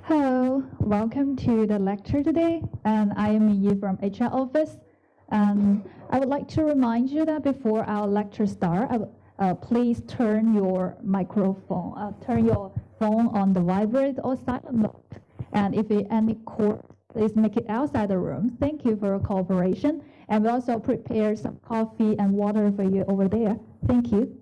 Hello, welcome to the lecture today, and I am Yi from HR office. I would like to remind you that before our lecture start, please turn your phone on the vibrate or silent mode. And if any call, please make it outside the room. Thank you for your cooperation. And we also prepared some coffee and water for you over there. Thank you.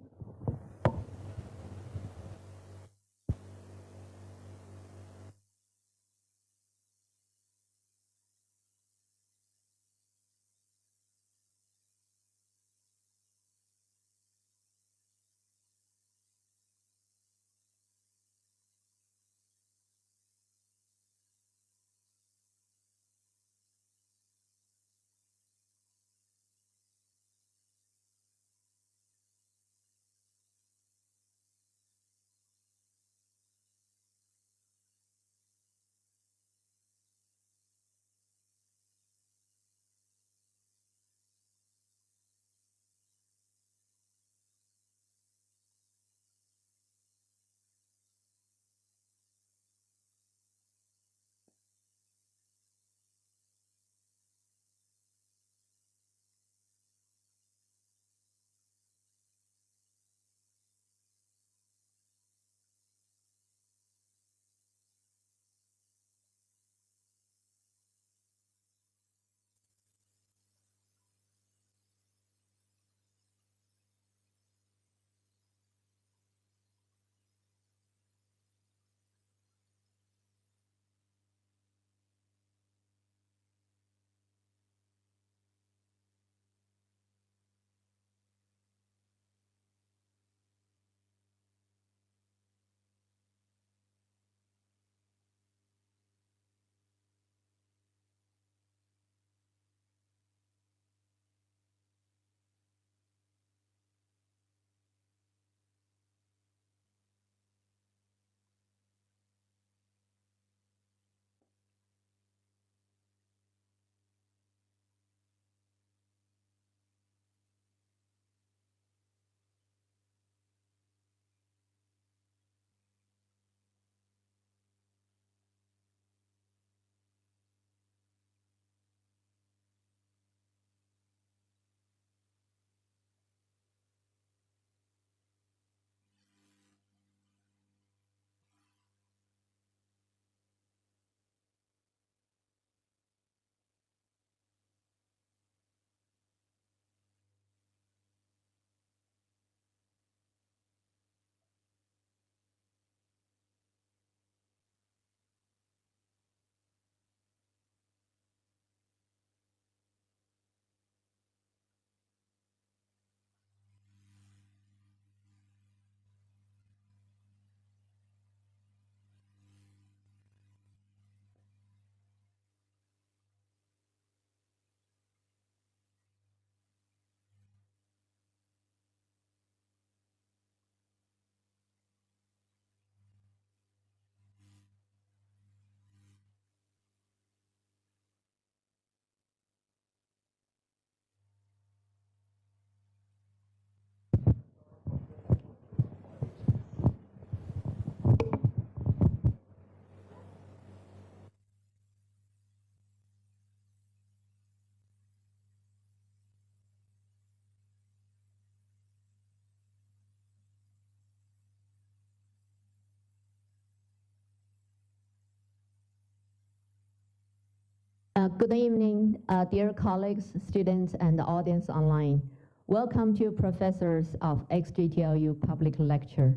Good evening, dear colleagues, students, and the audience online. Welcome to Professors of XJTLU Public Lecture.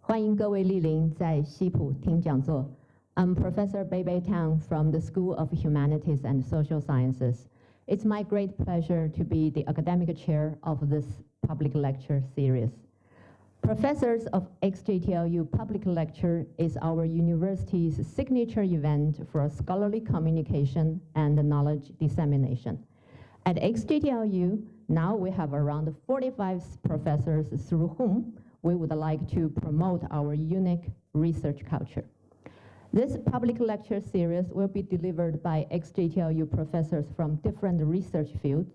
欢迎各位莅临在西普听讲座。I'm Professor Bei Tang from the School of Humanities and Social Sciences. It's my great pleasure to be the academic chair of this public lecture series. Professors of XJTLU Public Lecture is our university's signature event for scholarly communication and knowledge dissemination. At XJTLU, now we have around 45 professors through whom we would like to promote our unique research culture. This public lecture series will be delivered by XJTLU professors from different research fields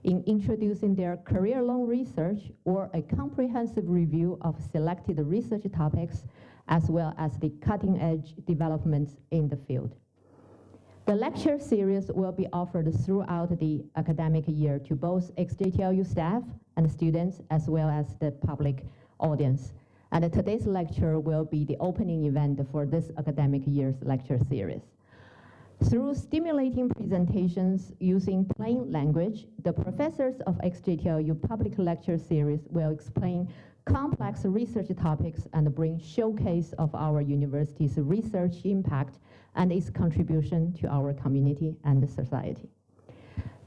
in introducing their career-long research or a comprehensive review of selected research topics as well as the cutting-edge developments in the field. The lecture series will be offered throughout the academic year to both XJTLU staff and students, as well as the public audience. And today's lecture will be the opening event for this academic year's lecture series. Through stimulating presentations using plain language, the professors of XJTLU Public Lecture Series will explain complex research topics and bring showcase of our university's research impact and its contribution to our community and society.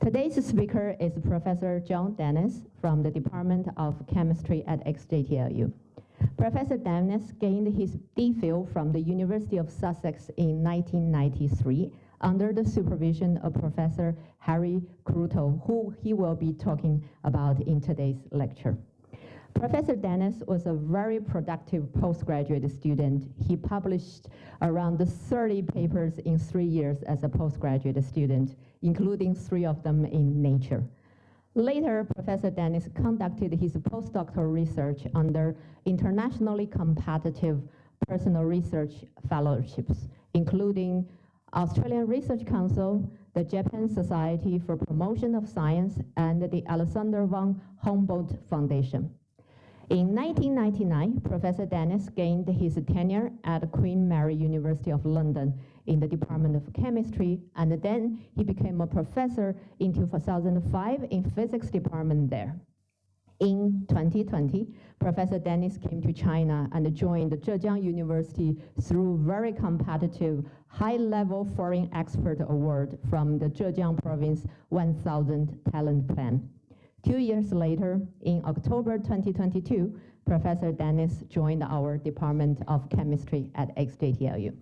Today's speaker is Professor John Dennis from the Department of Chemistry at XJTLU. Professor Dennis gained his D.Phil from the University of Sussex in 1993 under the supervision of Professor Harry Kroto, who he will be talking about in today's lecture. Professor Dennis was a very productive postgraduate student. He published around 30 papers in 3 years as a postgraduate student, including 3 of them in Nature. Later, Professor Dennis conducted his postdoctoral research under internationally competitive personal research fellowships, including Australian Research Council, the Japan Society for Promotion of Science, and the Alexander von Humboldt Foundation. In 1999, Professor Dennis gained his tenure at Queen Mary University of London in the Department of Chemistry, and then he became a professor in 2005 in physics department there. In 2020, Professor Dennis came to China and joined Zhejiang University through very competitive high-level foreign expert award from the Zhejiang Province 1000 Talent Plan. 2 years later, in October 2022, Professor Dennis joined our Department of Chemistry at XJTLU.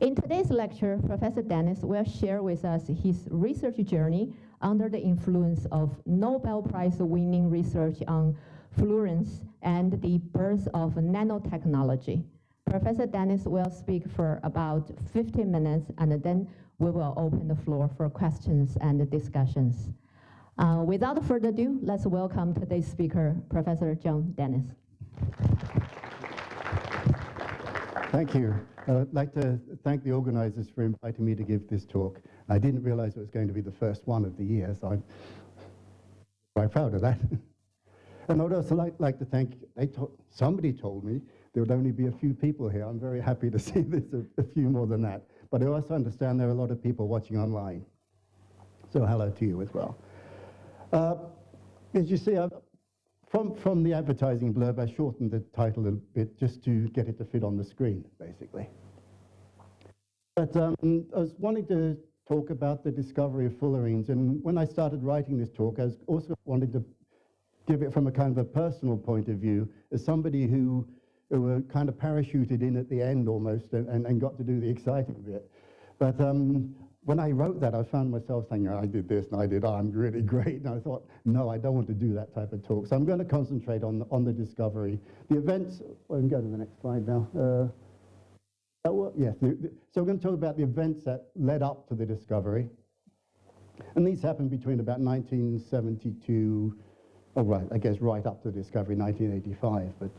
In today's lecture, Professor Dennis will share with us his research journey under the influence of Nobel-prize winning research on Fullerenes and the birth of nanotechnology. Professor Dennis will speak for about 15 minutes, and then we will open the floor for questions and discussions. Without further ado, let's welcome today's speaker, Professor John Dennis. Thank you. I'd like to thank the organizers for inviting me to give this talk. I didn't realize it was going to be the first one of the year, so I'm quite proud of that. And I'd also like to thank, somebody told me there would only be a few people here. I'm very happy to see there's a few more than that. But I also understand there are a lot of people watching online. So hello to you as well. As you see, from the advertising blurb, I shortened the title a bit just to get it to fit on the screen, basically. But I was wanting to talk about the discovery of fullerenes, and when I started writing this talk, I was also wanting to give it from a kind of a personal point of view, as somebody who were kind of parachuted in at the end almost, and got to do the exciting bit. But when I wrote that, I found myself saying, I did this, and I did, I'm really great. And I thought, no, I don't want to do that type of talk. So I'm going to concentrate on the discovery. The events, well, we can go to the next slide now. Yes, so we're going to talk about the events that led up to the discovery. And these happened between about 1972, I guess right up to the discovery, 1985. But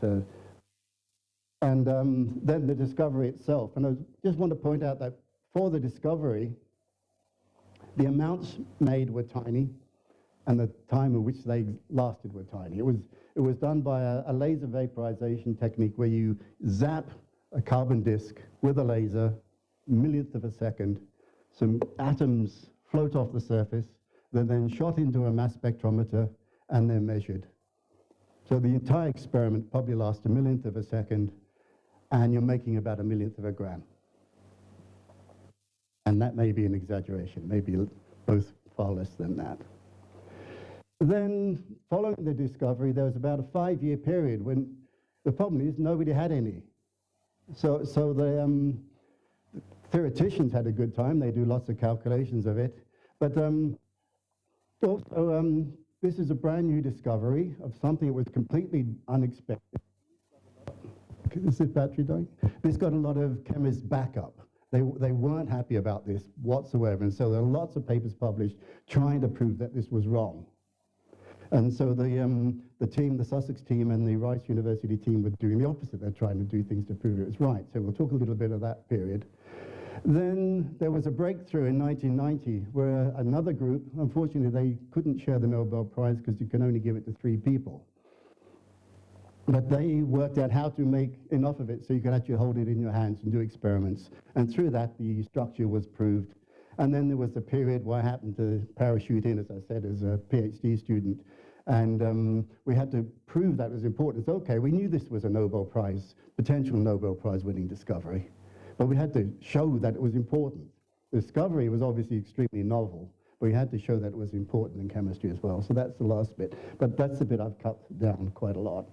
then the discovery itself. And I just want to point out that for the discovery, the amounts made were tiny, and the time in which they lasted were tiny. It was done by a laser vaporization technique where you zap a carbon disk with a laser, millionth of a second, some atoms float off the surface, they're then shot into a mass spectrometer, and they're measured. So the entire experiment probably lasts a millionth of a second, and you're making about a millionth of a gram. And that may be an exaggeration, maybe both far less than that. Then, following the discovery, there was about a 5-year period when the problem is nobody had any. So the theoreticians had a good time. They do lots of calculations of it. But also, this is a brand new discovery of something that was completely unexpected. Is this battery dying? This got a lot of chemists' backup. They weren't happy about this whatsoever, and so there are lots of papers published trying to prove that this was wrong. And so the team, the Sussex team and the Rice University team were doing the opposite. They're trying to do things to prove it was right. So we'll talk a little bit of that period. Then there was a breakthrough in 1990 where another group, unfortunately, they couldn't share the Nobel Prize because you can only give it to 3 people. But they worked out how to make enough of it so you could actually hold it in your hands and do experiments. And through that, the structure was proved. And then there was the period where I happened to parachute in, as I said, as a PhD student. And we had to prove that was important. So, okay, we knew this was a Nobel Prize, potential Nobel Prize winning discovery. But we had to show that it was important. The discovery was obviously extremely novel, but we had to show that it was important in chemistry as well. So that's the last bit. But that's the bit I've cut down quite a lot.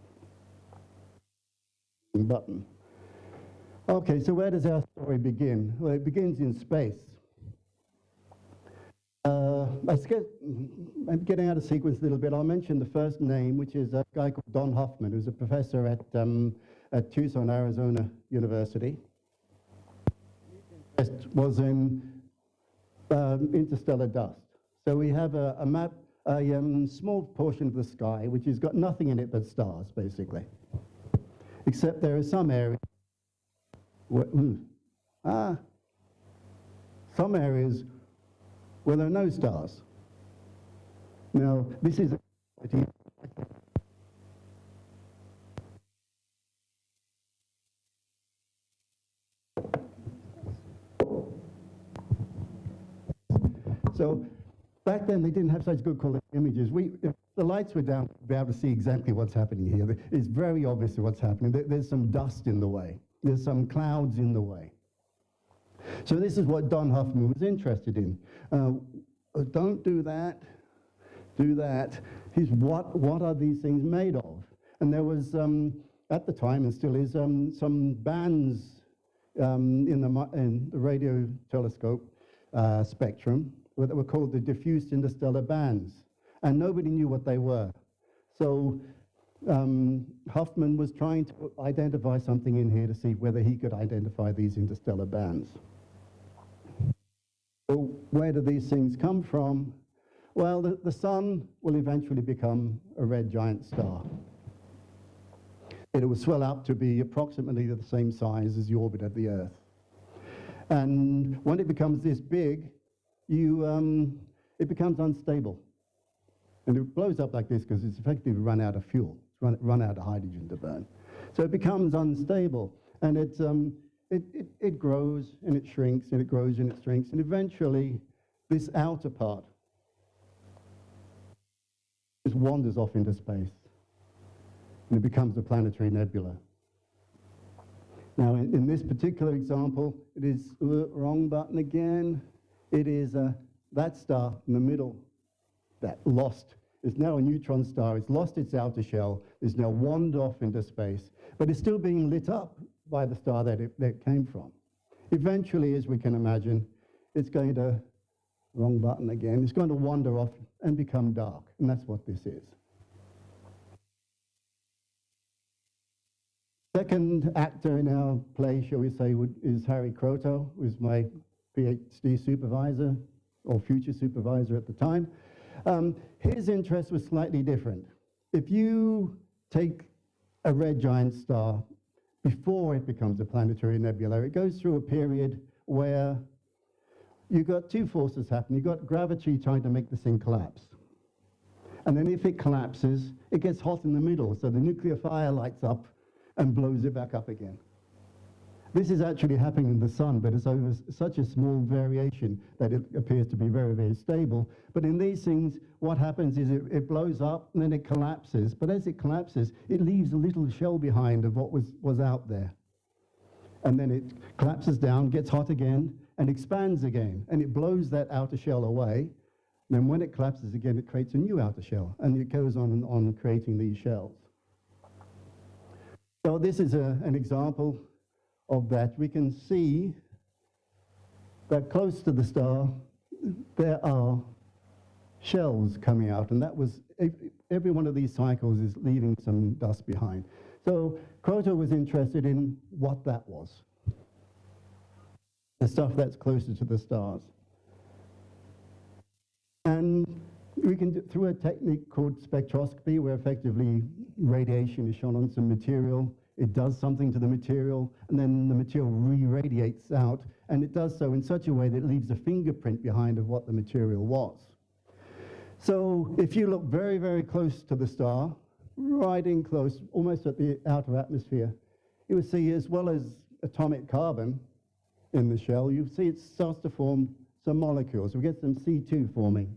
Button. Okay, so where does our story begin? Well, it begins in space. I'm getting out of sequence a little bit. I'll mention the first name, which is a guy called Don Hoffman, who's a professor at Tucson, Arizona University. His interest was in interstellar dust. So we have a map, a small portion of the sky, which has got nothing in it but stars, basically. Except there are some areas where, some areas where there are no stars. Now, this is so back then they didn't have such good quality images. If the lights were down, we'd be able to see exactly what's happening here. It's very obvious what's happening. There's some dust in the way. There's some clouds in the way. So this is what Don Hoffman was interested in. Don't do that, do that. What are these things made of? And there was, at the time, and still is, some bands in the radio telescope spectrum that were called the diffuse interstellar bands. And nobody knew what they were. So Hoffman was trying to identify something in here to see whether he could identify these interstellar bands. So where do these things come from? Well, the sun will eventually become a red giant star. It will swell up to be approximately the same size as the orbit of the Earth. And when it becomes this big, it becomes unstable. And it blows up like this because it's effectively run out of fuel. It's run out of hydrogen to burn. So it becomes unstable. And it grows and it shrinks and it grows and it shrinks. And eventually, this outer part just wanders off into space. And it becomes a planetary nebula. Now, in this particular example, it is, wrong button again. It is that star in the middle, that lost, is now a neutron star. It's lost its outer shell. It's now wandered off into space, but it's still being lit up by the star that it came from. Eventually, as we can imagine, it's going to, wrong button again, it's going to wander off and become dark, and that's what this is. Second actor in our play, shall we say, is Harry Kroto, who's my PhD supervisor, or future supervisor at the time. His interest was slightly different. If you take a red giant star before it becomes a planetary nebula, it goes through a period where you've got two forces happening. You've got gravity trying to make this thing collapse. And then if it collapses, it gets hot in the middle, so the nuclear fire lights up and blows it back up again. This is actually happening in the sun, but it's over such a small variation that it appears to be very, very stable. But in these things, what happens is it blows up and then it collapses. But as it collapses, it leaves a little shell behind of what was out there. And then it collapses down, gets hot again, and expands again. And it blows that outer shell away. And then when it collapses again, it creates a new outer shell. And it goes on and on creating these shells. So this is an example of that. We can see that close to the star, there are shells coming out, and that was, every one of these cycles is leaving some dust behind. So Kroto was interested in what that was, the stuff that's closer to the stars. And we can do, through a technique called spectroscopy, where effectively radiation is shone on some material, it does something to the material, and then the material re-radiates out, and it does so in such a way that it leaves a fingerprint behind of what the material was. So if you look very, very close to the star, right in close, almost at the outer atmosphere, you will see, as well as atomic carbon in the shell, you see it starts to form some molecules. We get some C2 forming,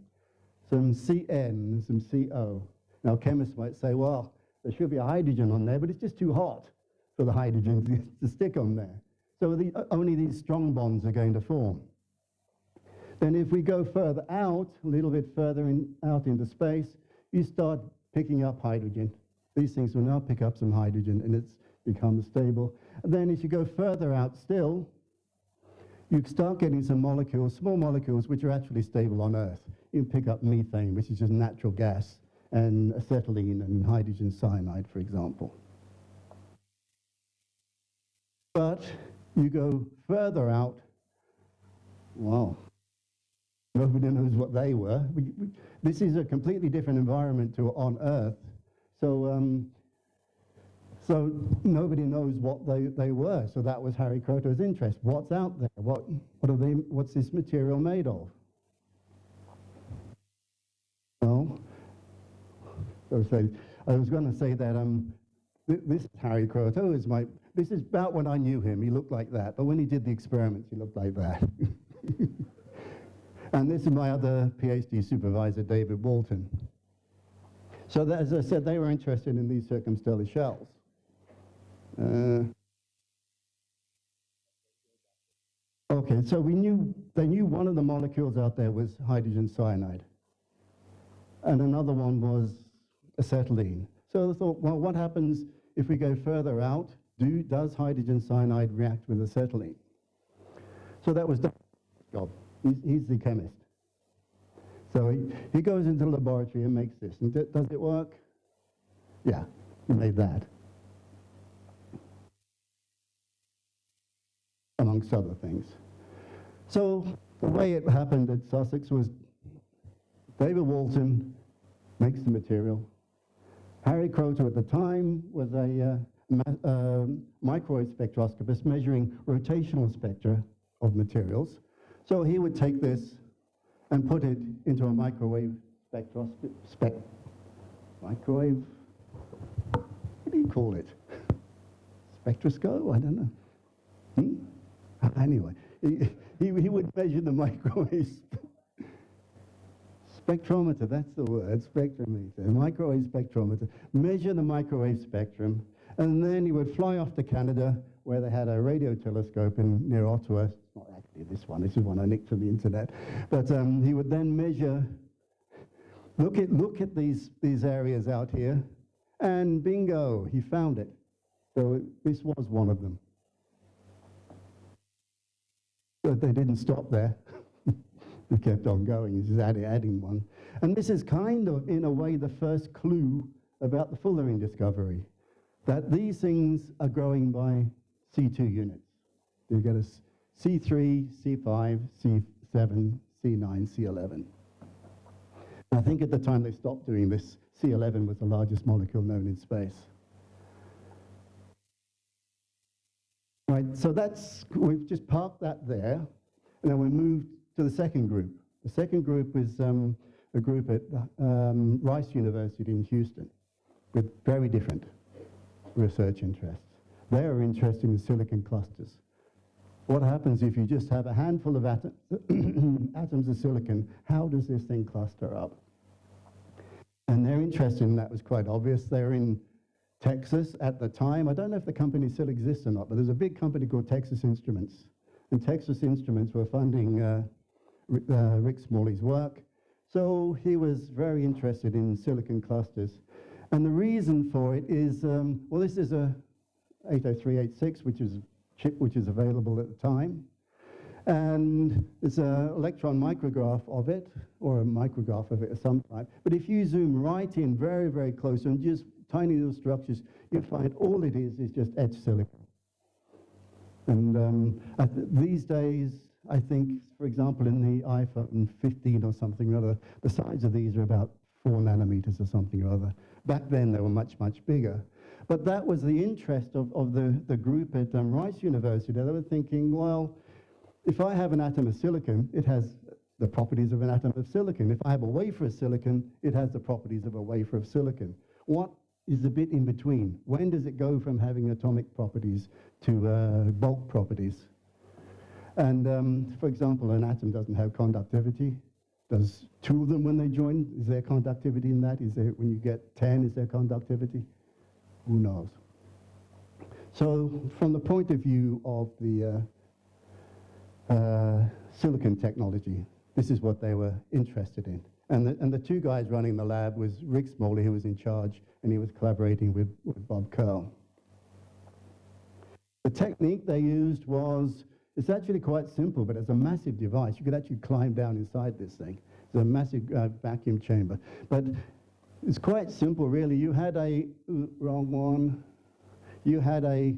some Cn, some CO. Now chemists might say, well, there should be a hydrogen on there, but it's just too hot for the hydrogen to stick on there. So only these strong bonds are going to form. Then if we go further out, a little bit further out into space, you start picking up hydrogen. These things will now pick up some hydrogen, and it's become stable. And then as you go further out still, you start getting some molecules, small molecules, which are actually stable on Earth. You can pick up methane, which is just natural gas, and acetylene and hydrogen cyanide, for example. But you go further out, wow, nobody knows what they were. This is a completely different environment to on Earth. So nobody knows what they were. So that was Harry Kroto's interest. What's out there? What's this material made of? Well, I was going to say that this is Harry Kroto. This is about when I knew him. He looked like that. But when he did the experiments, he looked like that. And this is my other PhD supervisor, David Walton. So that, as I said, they were interested in these circumstellar shells. Okay, so they knew one of the molecules out there was hydrogen cyanide, and another one was acetylene. So they thought, well, what happens if we go further out? Does hydrogen cyanide react with acetylene? So that was David's job. He's the chemist. So he goes into the laboratory and makes this. And does it work? Yeah, he made that. Amongst other things. So the way it happened at Sussex was David Walton makes the material. Harry Kroto at the time was a microwave spectroscopist measuring rotational spectra of materials. So he would take this and put it into a microwave microwave, what do you call it? Spectroscope? I don't know. Anyway, he would measure the microwave spectrometer, that's the word, spectrometer, microwave spectrometer, measure the microwave spectrum, and then he would fly off to Canada, where they had a radio telescope near Ottawa. It's not actually this one, this is one I nicked from the internet. But he would then measure, look at these areas out here, and bingo, he found it. So this was one of them. But they didn't stop there. They kept on going, just adding one. And this is kind of, in a way, the first clue about the Fullerene discovery, that these things are growing by C2 units. You get a C3, C5, C7, C9, C11. I think at the time they stopped doing this, C11 was the largest molecule known in space. Right, so we've just parked that there, and then we moved to the second group. The second group is a group at Rice University in Houston with very different research interests. They are interested in silicon clusters. What happens if you just have a handful of atoms of silicon? How does this thing cluster up? And their interest in that was quite obvious. They're in Texas at the time. I don't know if the company still exists or not, but there's a big company called Texas Instruments. And Texas Instruments were funding Rick Smalley's work. So he was very interested in silicon clusters. And the reason for it is, well, this is a 80386, which is a chip which is available at the time. And there's an electron micrograph of it, or a micrograph of it of some type. But if you zoom right in very, very close and just tiny little structures, you find all it is just etched silicon. And these days, I think, for example, in the iPhone 15 or something or other, the size of these are about 4 nanometers or something or other. Back then, they were much, much bigger. But that was the interest of the group at Rice University. They were thinking, well, if I have an atom of silicon, it has the properties of an atom of silicon. If I have a wafer of silicon, it has the properties of a wafer of silicon. What is the bit in between? When does it go from having atomic properties to bulk properties? And for example, an atom doesn't have conductivity. Does 2 of them when they join, is there conductivity in that? Is there, when you get 10, is there conductivity? Who knows? So from the point of view of the silicon technology, this is what they were interested in. And the 2 guys running the lab was Rick Smalley, who was in charge, and he was collaborating with Bob Curl. The technique they used was, it's actually quite simple, but it's a massive device. You could actually climb down inside this thing. It's a massive vacuum chamber. But it's quite simple, really. You had wrong one. You had a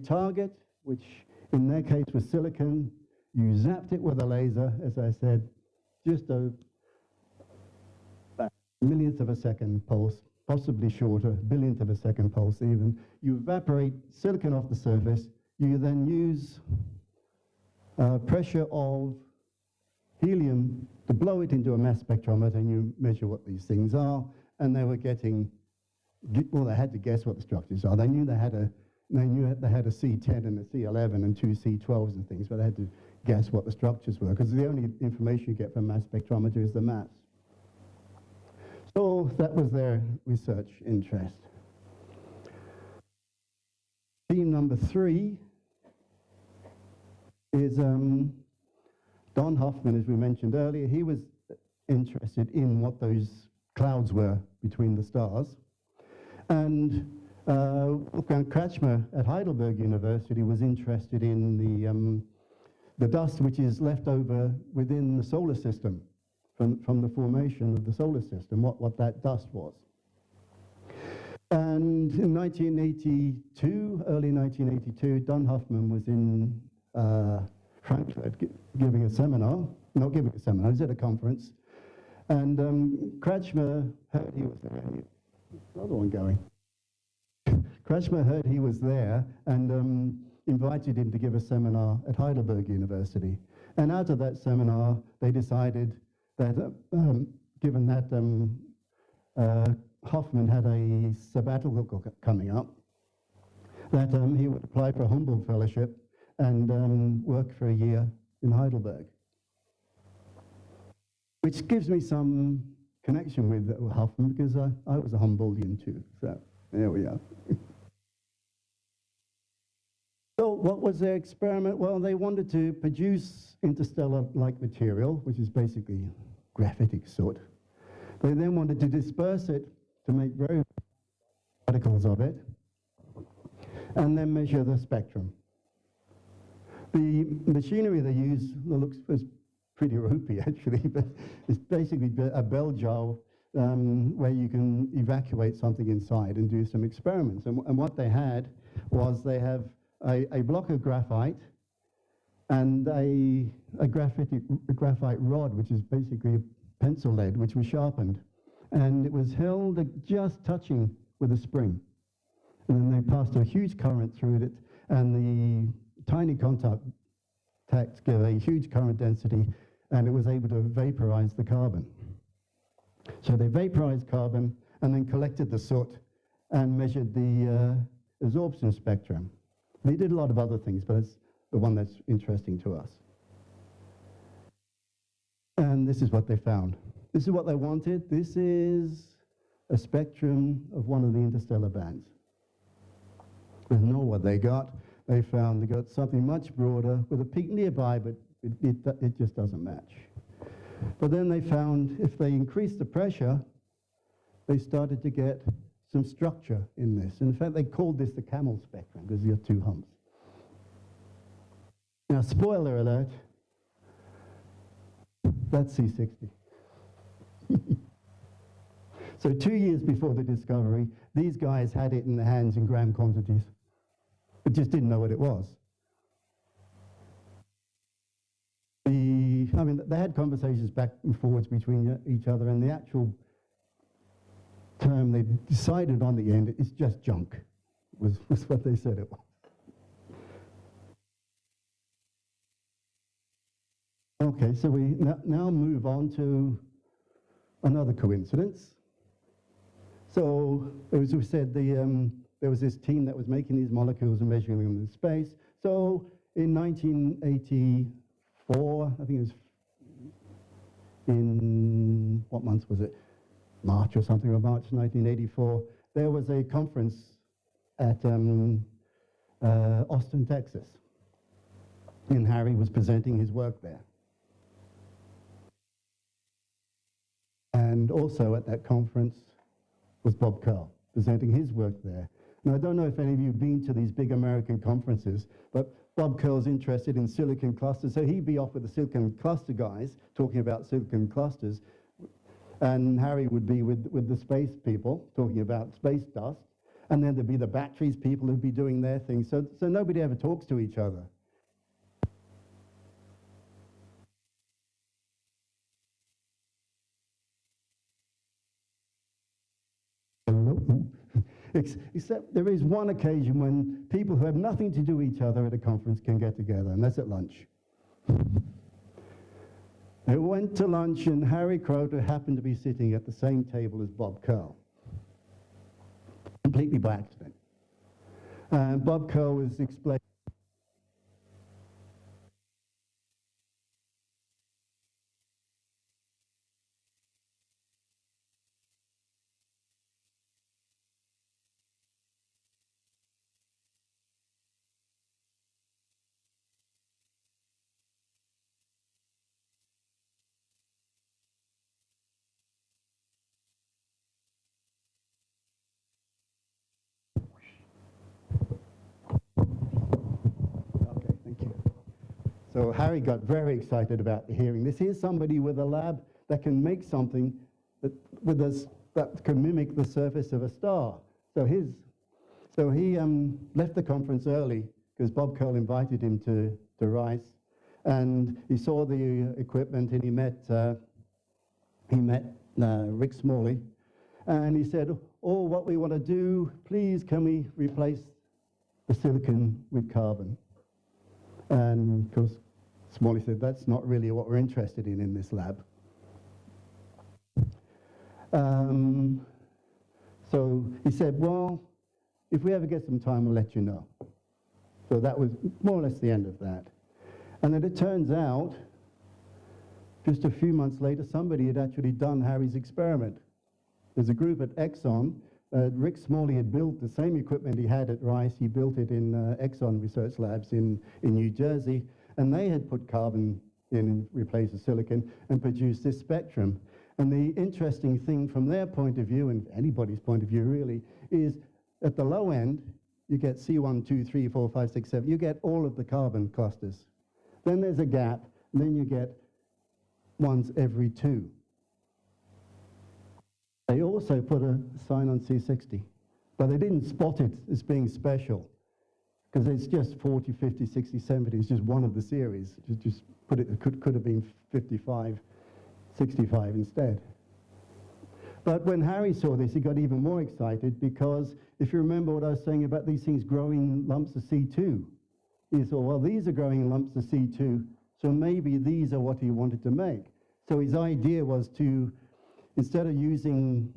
target, which in their case was silicon. You zapped it with a laser, as I said, just a millionth of a second pulse, possibly shorter, billionth of a second pulse even. You evaporate silicon off the surface. You then use pressure of helium to blow it into a mass spectrometer, and you measure what these things are. And they were getting, well, they had to guess what the structures are. They knew they had a C10 and a C11 and 2 C12s and things, but they had to guess what the structures were, because the only information you get from mass spectrometer is the mass. So that was their research interest. Team number 3 is Don Hoffman, as we mentioned earlier. He was interested in what those clouds were between the stars. And Wolfgang Kretschmer at Heidelberg University was interested in the dust which is left over within the solar system from the formation of the solar system, what that dust was. And in 1982, early 1982, Don Hoffman was in Frankfurt giving a seminar, not giving a seminar, he was at a conference, and Kretschmer heard he was there. Another one going. Kretschmer heard he was there and invited him to give a seminar at Heidelberg University. And out of that seminar, they decided that, given that Hoffman had a sabbatical coming up, that he would apply for a Humboldt Fellowship and work for a year in Heidelberg. Which gives me some connection with Hoffman, because I was a Humboldtian too, so there we are. So what was their experiment? Well, they wanted to produce interstellar-like material, which is basically graphitic soot. They then wanted to disperse it to make very particles of it, and then measure the spectrum. The machinery they used was pretty ropey, actually, but it's basically a bell jar where you can evacuate something inside and do some experiments. And what they had was they have a block of graphite and a graphite rod, which is basically a pencil lead, which was sharpened. And it was held just touching with a spring. And then they passed a huge current through it, and the tiny contacts gave a huge current density, and it was able to vaporize the carbon. So they vaporized carbon and then collected the soot and measured the absorption spectrum. They did a lot of other things, but it's the one that's interesting to us. And this is what they found. This is what they wanted. This is a spectrum of one of the interstellar bands. They know what they got. They found they got something much broader with a peak nearby, but it just doesn't match. But then they found if they increased the pressure, they started to get some structure in this. And in fact, they called this the camel spectrum because you have 2 humps. Now, spoiler alert, that's C60. So 2 years before the discovery, these guys had it in their hands in gram quantities, but just didn't know what it was. I mean, they had conversations back and forwards between each other, and the actual term they decided on the end is just junk, was what they said it was. Okay, so we now move on to another coincidence. So, as we said, there was this team that was making these molecules and measuring them in space. So, in 1984, I think it was in, what month was it? March or something, or March 1984, there was a conference at Austin, Texas. And Harry was presenting his work there. And also at that conference was Bob Curl, presenting his work there. Now, I don't know if any of you have been to these big American conferences, but Bob Curl's interested in silicon clusters, so he'd be off with the silicon cluster guys, talking about silicon clusters, and Harry would be with the space people, talking about space dust, and then there'd be the batteries people who'd be doing their thing, so nobody ever talks to each other. Except there is one occasion when people who have nothing to do with each other at a conference can get together, and that's at lunch. They went to lunch, and Harry Kroto happened to be sitting at the same table as Bob Curl, completely by accident. And Bob Curl was explaining. So Harry got very excited about the hearing this. Here's somebody with a lab that can make something that can mimic the surface of a star. So he left the conference early because Bob Curl invited him to Rice, and he saw the equipment, and he met Rick Smalley, and he said, "Oh, what we want to do, please, can we replace the silicon with carbon?" And of course, Smalley said, "That's not really what we're interested in this lab." So he said, "Well, if we ever get some time, we'll let you know." So that was more or less the end of that. And then it turns out, just a few months later, somebody had actually done Harry's experiment. There's a group at Exxon. Rick Smalley had built the same equipment he had at Rice. He built it in Exxon research labs in New Jersey, and they had put carbon in and replaced the silicon and produced this spectrum. And the interesting thing from their point of view, and anybody's point of view really, is at the low end, you get C1, 2, 3, 4, 5, 6, 7. You get all of the carbon clusters. Then there's a gap, and then you get ones every 2. They also put a sign on C60, but they didn't spot it as being special because it's just 40, 50, 60, 70. It's just one of the series. Just put it could have been 55, 65 instead. But when Harry saw this, he got even more excited because if you remember what I was saying about these things growing lumps of C2, he thought, well, these are growing lumps of C2, so maybe these are what he wanted to make. So his idea was to, instead of using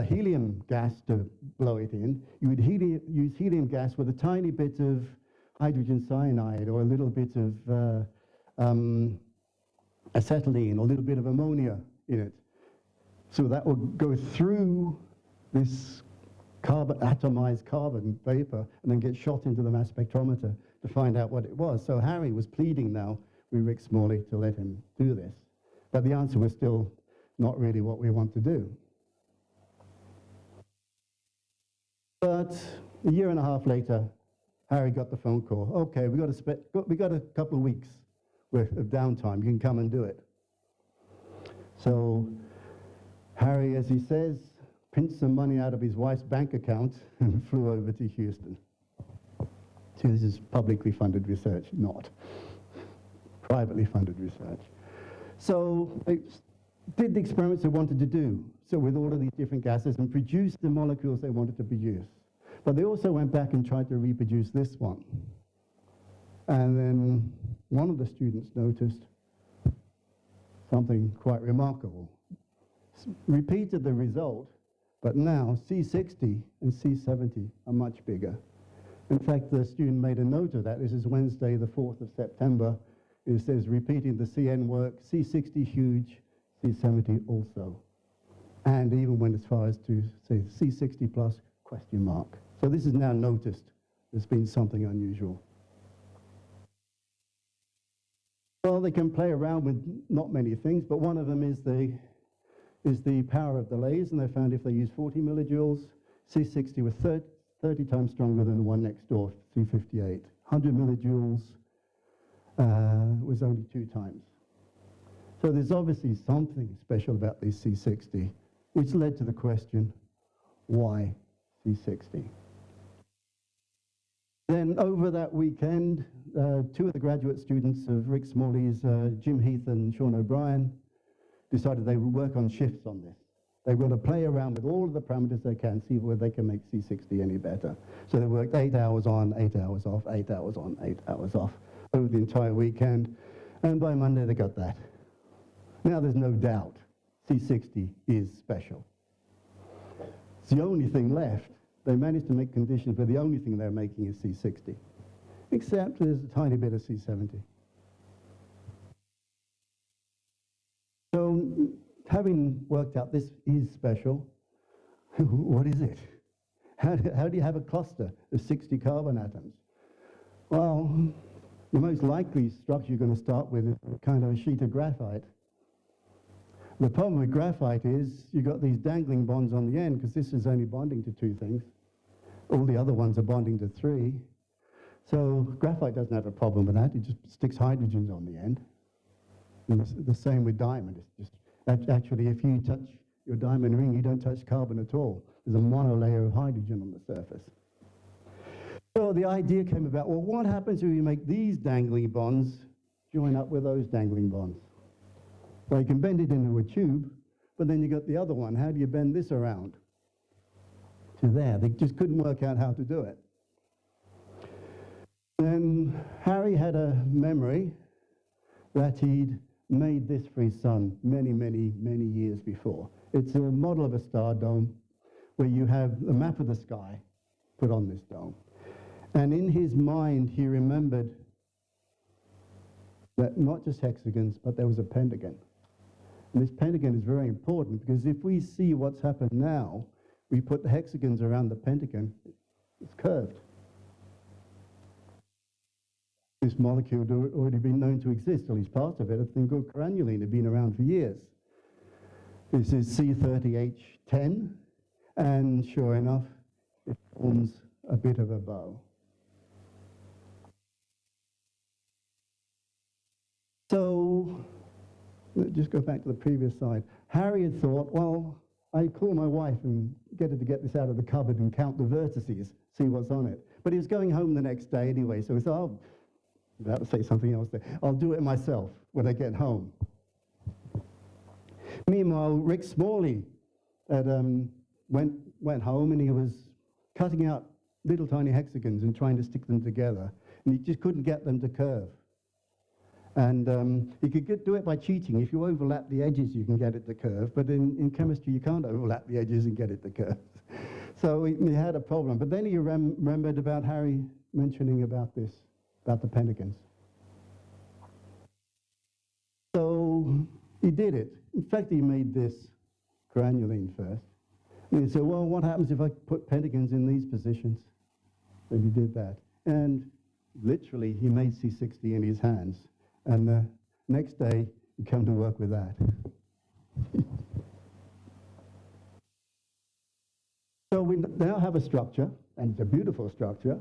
helium gas to blow it in, you would use helium gas with a tiny bit of hydrogen cyanide or a little bit of acetylene or a little bit of ammonia in it. So that would go through this atomized carbon vapor and then get shot into the mass spectrometer to find out what it was. So Harry was pleading now with Rick Smalley to let him do this. But the answer was still not really what we want to do. But a year and a half later, Harry got the phone call. Okay, we got a couple of weeks worth of downtime. You can come and do it. So Harry, as he says, pinched some money out of his wife's bank account and flew over to Houston. So this is publicly funded research, not privately funded research. So they did the experiments they wanted to do, so with all of these different gases, and produced the molecules they wanted to produce. But they also went back and tried to reproduce this one. And then one of the students noticed something quite remarkable. Repeated the result, but now C60 and C70 are much bigger. In fact, the student made a note of that. This is Wednesday, the 4th of September. It says, repeating the CN work, C60 huge, C70 also. And even went as far as to say C60 plus question mark. So this is now noticed. There's been something unusual. Well, they can play around with not many things, but one of them is the power of the layers, and they found if they use 40 millijoules, C60 was 30 times stronger than the one next door, C58. 100 millijoules was only 2 times. So there's obviously something special about these C60, which led to the question, why C60? Then over that weekend, 2 of the graduate students of Rick Smalley's, Jim Heath and Sean O'Brien, decided they would work on shifts on this. They were going to play around with all of the parameters they can, see whether they can make C60 any better. So they worked 8 hours on, 8 hours off, 8 hours on, 8 hours off over the entire weekend. And by Monday, they got that. Now there's no doubt C60 is special. It's the only thing left. They managed to make conditions, but the only thing they're making is C60, except there's a tiny bit of C70. So having worked out this is special, what is it? How do you have a cluster of 60 carbon atoms? Well, the most likely structure you're going to start with is kind of a sheet of graphite. The problem with graphite is you've got these dangling bonds on the end, because this is only bonding to 2 things. All the other ones are bonding to 3. So graphite doesn't have a problem with that. It just sticks hydrogens on the end. And it's the same with diamond. It's just actually, if you touch your diamond ring, you don't touch carbon at all. There's a monolayer of hydrogen on the surface. So the idea came about, well, what happens if we make these dangling bonds join up with those dangling bonds? Well, you can bend it into a tube, but then you got the other one. How do you bend this around to there? They just couldn't work out how to do it. Then Harry had a memory that he'd made this for his son many, many, many years before. It's a model of a star dome where you have a map of the sky put on this dome. And in his mind, he remembered that not just hexagons, but there was a pentagon. And this pentagon is very important because if we see what's happened now, we put the hexagons around the pentagon, it's curved. This molecule had already been known to exist, at least parts of it. A thing called granulin had been around for years. This is C30H10, and sure enough, it forms a bit of a bow. So, let's just go back to the previous slide. Harry had thought, well, I call my wife and get her to get this out of the cupboard and count the vertices, see what's on it. But he was going home the next day anyway, so he thought, oh, I'm about to say something else there. I'll do it myself when I get home. Meanwhile, Rick Smalley had, went home and he was cutting out little tiny hexagons and trying to stick them together. And he just couldn't get them to curve. And he could do it by cheating. If you overlap the edges, you can get it to curve. But in chemistry, you can't overlap the edges and get it to curve. So he had a problem. But then he remembered about Harry mentioning about this, about the pentagons. So he did it. In fact, he made this granulin first. And he said, well, what happens if I put pentagons in these positions? And he did that. And literally, he made C60 in his hands. And the next day, he came to work with that. So we now have a structure, and it's a beautiful structure.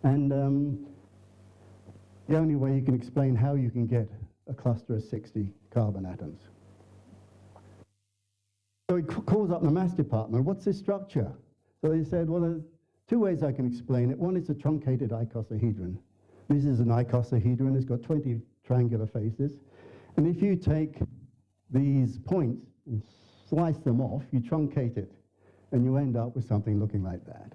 And the only way you can explain how you can get a cluster of 60 carbon atoms. So he calls up the maths department, what's this structure? So they said, well, there's 2 ways I can explain it. One is a truncated icosahedron. This is an icosahedron. It's got 20 triangular faces. And if you take these points and slice them off, you truncate it, and you end up with something looking like that.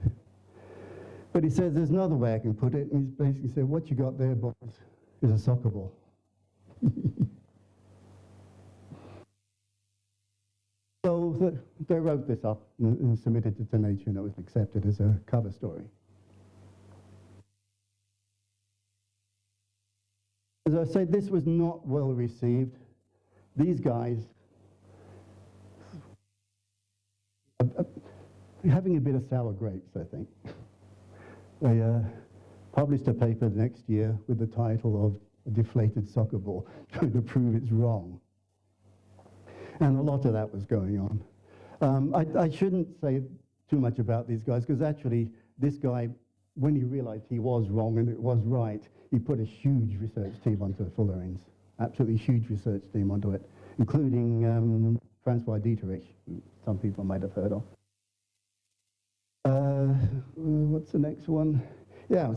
But he says there's another way I can put it, and he's basically said, what you got there, boys, is a soccer ball. So they wrote this up and submitted it to Nature, and it was accepted as a cover story. As I said, this was not well received. These guys are having a bit of sour grapes, I think. They published a paper the next year with the title of A Deflated Soccer Ball, trying to prove it's wrong. And a lot of that was going on. I shouldn't say too much about these guys, because actually this guy, when he realized he was wrong and it was right, he put a huge research team onto Fullerenes, absolutely huge research team onto it, including Francois Dieterich, who some people might have heard of. What's the next one? Yeah,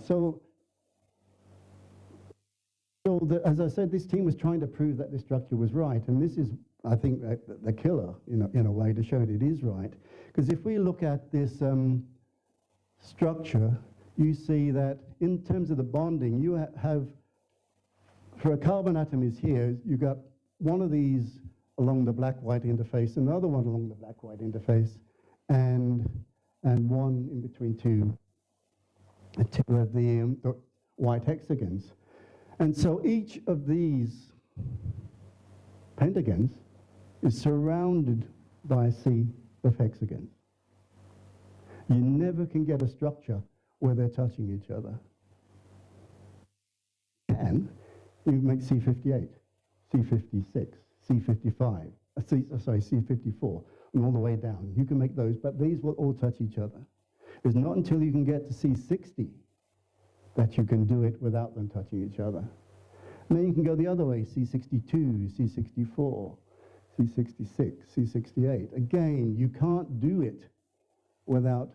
as I said, this team was trying to prove that this structure was right, and this is, I think, the killer, in a way, to show that it is right. Because if we look at this structure, you see that in terms of the bonding, you have, for a carbon atom is here, you've got one of these along the black-white interface, another one along the black-white interface, and one in between two of the white hexagons. And so each of these pentagons is surrounded by a sea of hexagons. You never can get a structure where they're touching each other. And you make C58, C56, C55, C54, and all the way down. You can make those, but these will all touch each other. It's not until you can get to C60 that you can do it without them touching each other. And then you can go the other way, C62, C64, C66, C68. Again, you can't do it without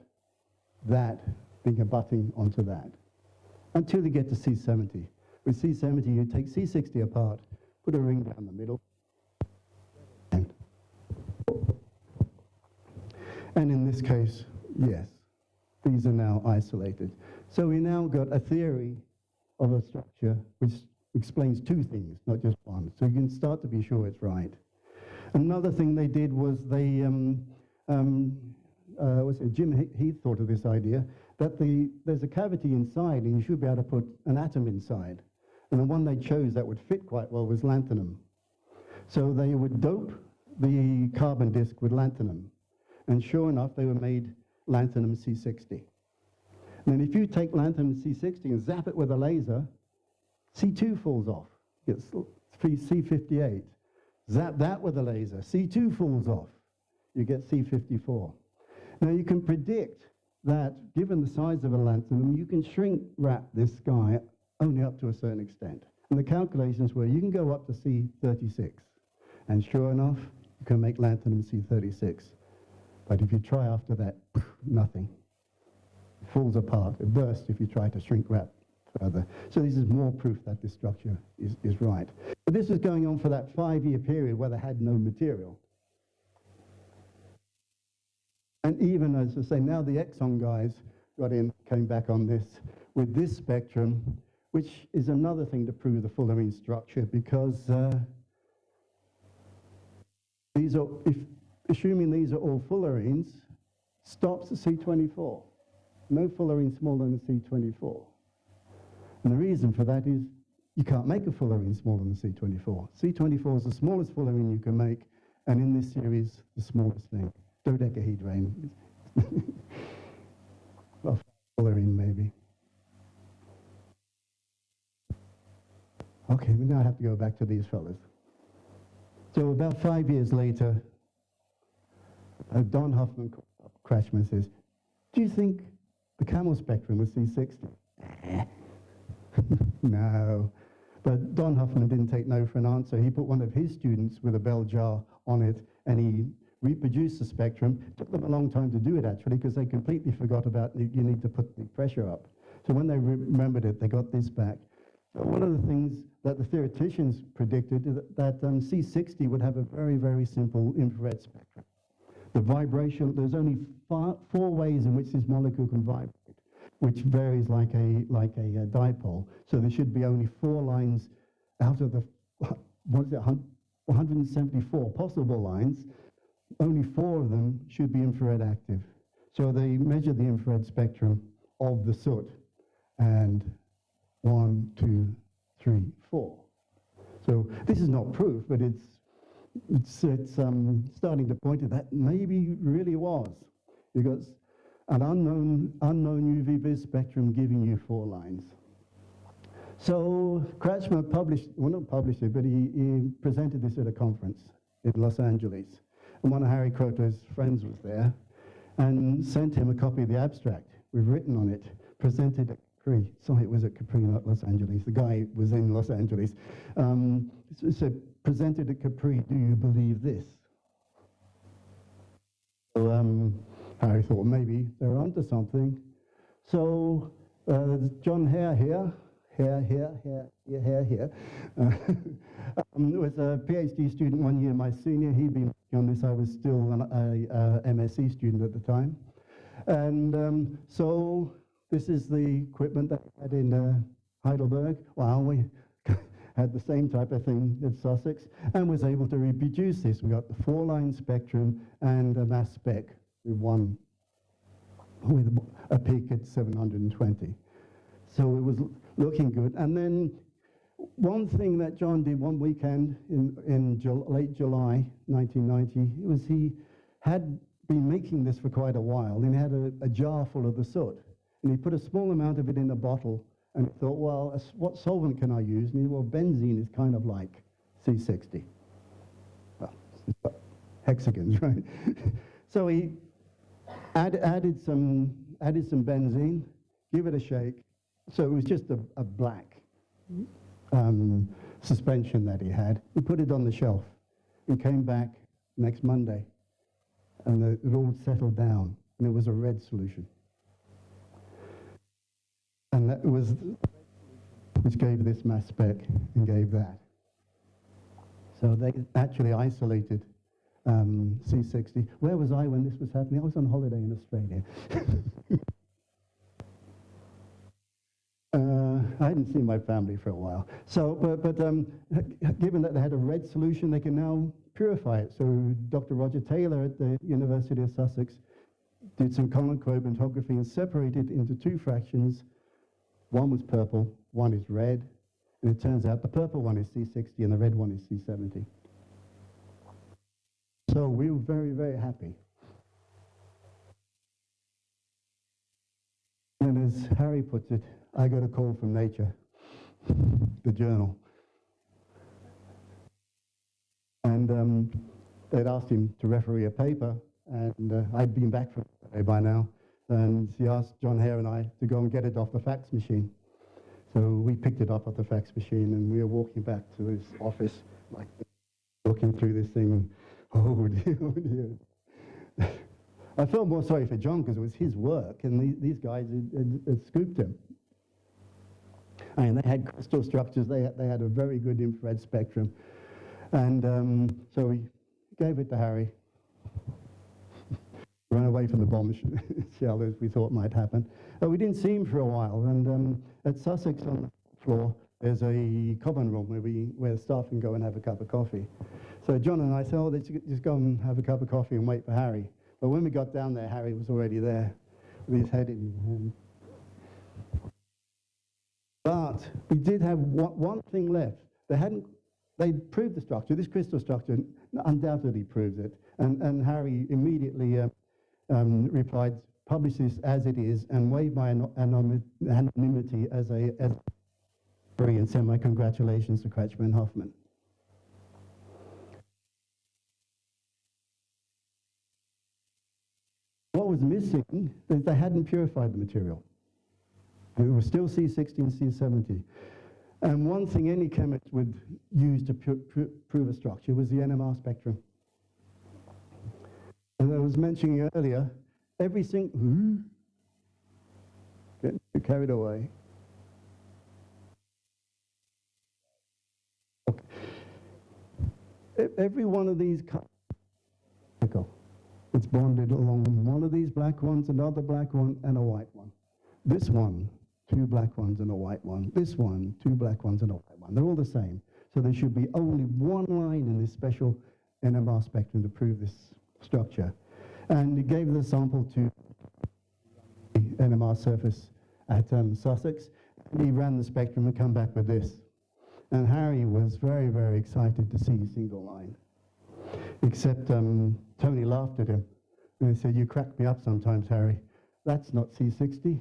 that being abutting onto that, until you get to C70. With C70, you take C60 apart, put a ring down the middle, and in this case, yes, these are now isolated. So we now got a theory of a structure which explains two things, not just one. So you can start to be sure it's right. Another thing they did was they, Jim Heath thought of this idea, that there's a cavity inside and you should be able to put an atom inside. And the one they chose that would fit quite well was lanthanum. So they would dope the carbon disk with lanthanum. And sure enough, they were made lanthanum C60. And then if you take lanthanum C60 and zap it with a laser, C2 falls off. It's C58. Zap that with a laser, C2 falls off. You get C54. Now you can predict that, given the size of a lanthanum, you can shrink wrap this guy only up to a certain extent. And the calculations were you can go up to C36. And sure enough, you can make lanthanum C36. But if you try after that, nothing. It falls apart. It bursts if you try to shrink wrap further. So this is more proof that this structure is right. But this was going on for that 5-year period where they had no material. And even, as I say, now the Exxon guys came back on this with this spectrum, which is another thing to prove the Fullerene structure, because these are, assuming these are all Fullerenes, stops at C24. No Fullerene smaller than C24. And the reason for that is you can't make a Fullerene smaller than C24. C24 is the smallest Fullerene you can make, and in this series, the smallest thing. Dodecahedrine. Well, Fullerene maybe. Okay, we now have to go back to these fellas. So about 5 years later, Don Huffman Crashman says, do you think the camel spectrum was C60? No. But Don Huffman didn't take no for an answer. He put one of his students with a bell jar on it, and he reproduced the spectrum. It took them a long time to do it, actually, because they completely forgot about you need to put the pressure up. So when they remembered it, they got this back. So one of the things that the theoreticians predicted is that C60 would have a very, very simple infrared spectrum. The vibration, there's only four ways in which this molecule can vibrate, which varies like a dipole. So there should be only 4 lines out of the, 174 possible lines. Only 4 of them should be infrared active. So they measured the infrared spectrum of the soot, and 1, 2, 3, 4. So this is not proof, but it's starting to point to that maybe really was, because an unknown UV-vis spectrum giving you 4 lines. So Kretschmer published, well, not published it, but he presented this at a conference in Los Angeles. And one of Harry Kroto's friends was there and sent him a copy of the abstract. We've written on it, presented at Capri. Sorry, it was at Capri, not Los Angeles. The guy was in Los Angeles. So presented at Capri, do you believe this? So Harry thought maybe they're onto something. So John Hare here, was a PhD student 1 year my senior. He'd been working on this. I was still a MSc student at the time. And so this is the equipment that we had in Heidelberg. Well, we had the same type of thing at Sussex and was able to reproduce this. We got the 4-line spectrum and a mass spec with a peak at 720. So it was looking good. And then one thing that John did one weekend in late July 1990 was he had been making this for quite a while, and he had a jar full of the soot. And he put a small amount of it in a bottle, and he thought, well, what solvent can I use? And he said, well, benzene is kind of like C60. Well, hexagons, right? So he added some benzene, give it a shake. So it was just a black suspension that he had. He put it on the shelf and came back next Monday, and it all settled down, and it was a red solution. And that was which gave this mass spec and gave that. So they actually isolated C60. Where was I when this was happening? I was on holiday in Australia. I hadn't seen my family for a while. So, but given that they had a red solution, they can now purify it. So Dr. Roger Taylor at the University of Sussex did some column chromatography and separated into 2 fractions. One was purple, one is red, and it turns out the purple one is C60 and the red one is C70. So we were very, very happy. And as Harry puts it, I got a call from Nature, the journal. And they'd asked him to referee a paper, and I'd been back from by now. And he asked John Hare and I to go and get it off the fax machine. So we picked it up off the fax machine, and we were walking back to his office, like looking through this thing, and oh dear, oh dear. I felt more sorry for John because it was his work, and these guys had scooped him. And they had crystal structures. They had a very good infrared spectrum. And so we gave it to Harry. Ran away from the bomb shell, as we thought might happen. We didn't see him for a while. And at Sussex on the floor, there's a common room where the staff can go and have a cup of coffee. So John and I said, oh, let's just go and have a cup of coffee and wait for Harry. But when we got down there, Harry was already there with his head in his hand. But we did have one thing left. They'd proved the structure. This crystal structure undoubtedly proves it. And Harry immediately replied, publish this as it is and waive my anonymity as free and send my congratulations to Kretschmer and Hoffman. What was missing is they hadn't purified the material. It was still C60 and C70. And one thing any chemist would use to prove a structure was the NMR spectrum. As I was mentioning earlier, every single... Get carried away. every one of these, it's bonded along one of these black ones, another black one, and a white one. This one, 2 black ones and a white one. This one, 2 black ones and a white one. They're all the same. So there should be only one line in this special NMR spectrum to prove this structure. And he gave the sample to the NMR surface at Sussex. And he ran the spectrum and come back with this. And Harry was very, very excited to see a single line. Except Tony laughed at him. And he said, "You crack me up sometimes, Harry. That's not C60.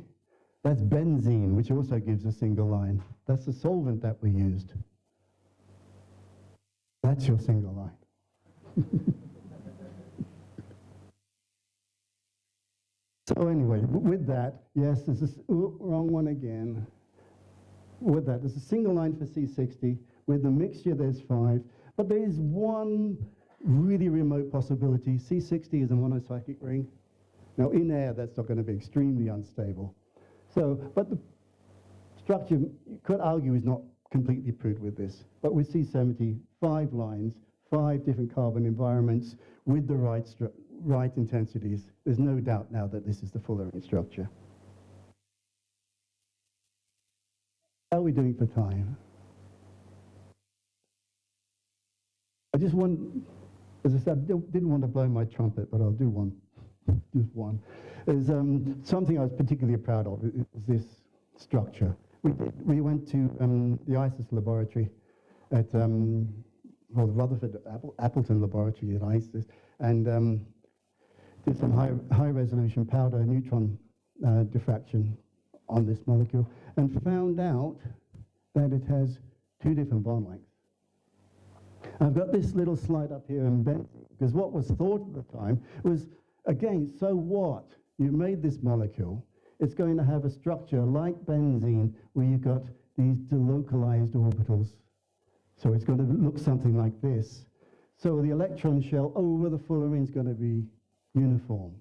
That's benzene, which also gives a single line. That's the solvent that we used. That's your single line." So anyway, with that, yes, there's this, wrong one again. With that, there's a single line for C60. With the mixture, there's 5. But there is one really remote possibility. C60 is a monocyclic ring. Now, in air, that's not going to be extremely unstable. So, but the structure, you could argue, is not completely proved with this. But with C70, 5 lines, 5 different carbon environments with the right intensities. There's no doubt now that this is the Fullerene structure. How are we doing for time? I just want, as I said, I didn't want to blow my trumpet, but I'll do one. Just one. There's something I was particularly proud of, is this structure. We went to the ISIS laboratory at, well, the Rutherford Appleton laboratory at ISIS, and did some high-resolution powder neutron diffraction on this molecule, and found out that it has 2 different bond lengths. I've got this little slide up here in benzene, because what was thought at the time was, again, so what? You made this molecule, it's going to have a structure like benzene, where you've got these delocalized orbitals. So it's going to look something like this. So the electron shell over the fullerene is going to be uniform.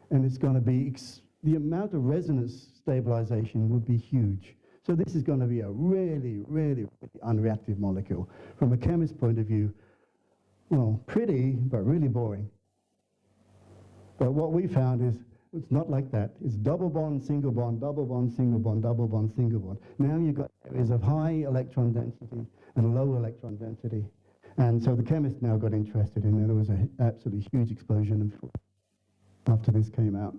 And it's going to be, the amount of resonance stabilization would be huge. So this is going to be a really, really, really unreactive molecule. From a chemist's point of view, well, pretty, but really boring. But what we found is, it's not like that. It's double bond, single bond, double bond, single bond, double bond, single bond. Now you've got areas of high electron density and low electron density. And so the chemists now got interested in it. There was an absolutely huge explosion after this came out.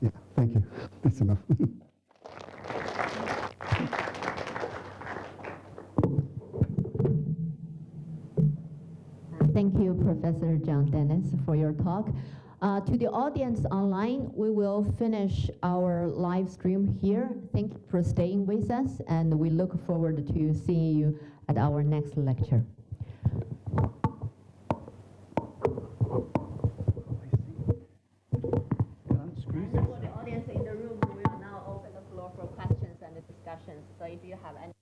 Yeah, thank you. That's enough. Thank you, Professor John Dennis, for your talk. To the audience online, we will finish our live stream here. Thank you for staying with us, and we look forward to seeing you at our next lecture. For the audience in the room, we will now open the floor for questions and discussions. So if you have any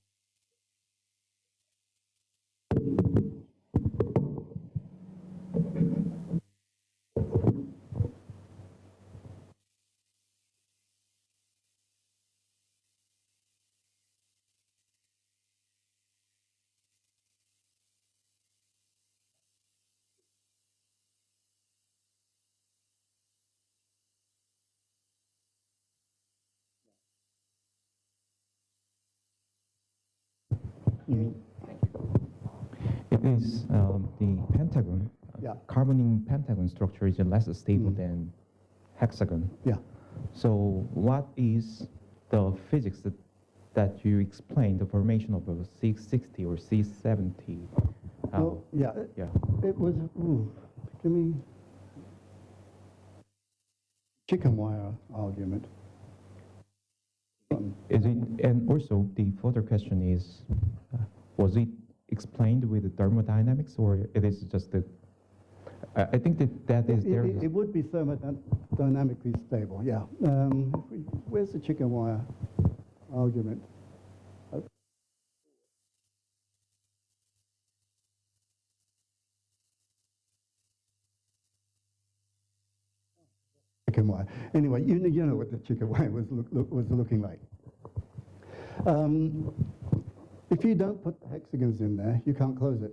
It is the pentagon, Yeah. carbon pentagon structure is less stable than hexagon. Yeah. So what is the physics that you explain the formation of a C60 or C70? Well, yeah, it was, give me, chicken wire argument. Is it, and also the further question is, was it explained with the thermodynamics, or it is just the, I think that is there. It would be thermodynamically stable, yeah. Where's the chicken wire argument? Chicken wire. Anyway, you know what the chicken wire was looking like. If you don't put the hexagons in there, you can't close it.